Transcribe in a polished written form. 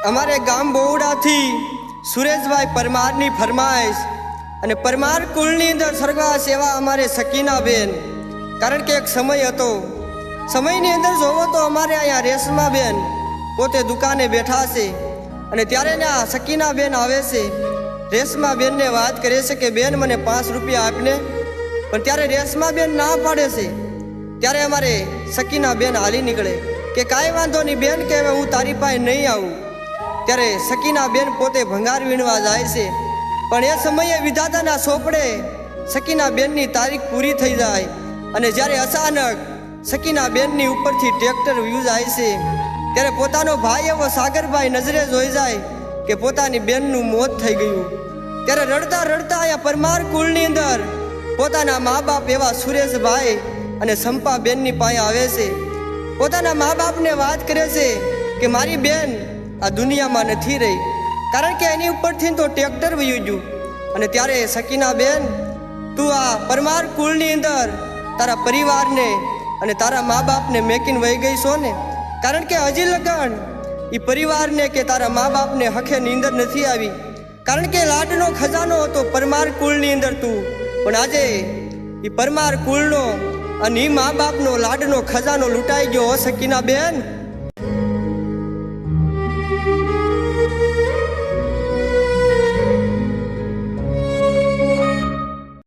અમારે ગામ બોવડાથી સુરેશભાઈ પરમારની ફરમાઈશ અને પરમાર કુળની અંદર સ્વર્ગવાસ એવા અમારે સકીનાબેન, કારણ કે એક સમય હતો, સમયની અંદર જોવો તો અમારે અહીંયા રેશમાબેન પોતે દુકાને બેઠા છે અને ત્યારે ને આ સકીનાબેન આવે છે, રેશમાબેનને વાત કરે છે કે બેન મને 5 રૂપિયા આપને, પણ ત્યારે રેશમાબેન ના પાડે છે। ત્યારે અમારે સકીનાબેન હાલી નીકળે કે કાંઈ વાંધો નહીં બેન, કે હવે હું તારી પાસે નહીં આવું। ત્યારે સકીનાબેન પોતે ભંગાર વીણવા જાય છે, પણ એ સમયે વિધાતાના સોપડે સકીનાબેનની તારીખ પૂરી થઈ જાય અને જ્યારે અચાનક સકીનાબેનની ઉપરથી ટ્રેક્ટર વ્યૂ જાય છે, ત્યારે પોતાનો ભાઈ એવો સાગરભાઈ નજરે જોઈ જાય કે પોતાની બેનનું મોત થઈ ગયું। ત્યારે રડતા રડતા અહીંયા પરમાર કુળની અંદર પોતાના મા બાપ એવા સુરેશભાઈ અને સંપાબેનની પાસે આવે છે, પોતાના મા બાપને વાત કરે છે કે મારી બેન આ દુનિયામાં નથી રહી, કારણ કે એની ઉપરથી તો ટ્રેક્ટર વયું ગયું। અને ત્યારે સકીનાબેન તું આ પરમાર કુળની અંદર તારા પરિવારને અને તારા મા બાપને મેકીને વહી ગઈ છો ને, કારણ કે હજી લગન એ પરિવારને કે તારા મા બાપને હખે નીંદર નથી આવી, કારણ કે લાડનો ખજાનો હતો પરમાર કુળની અંદર તું, પણ આજે એ પરમાર કુળનો અને એ મા બાપનો લાડનો ખજાનો લૂંટાઈ ગયો સકીનાબેન।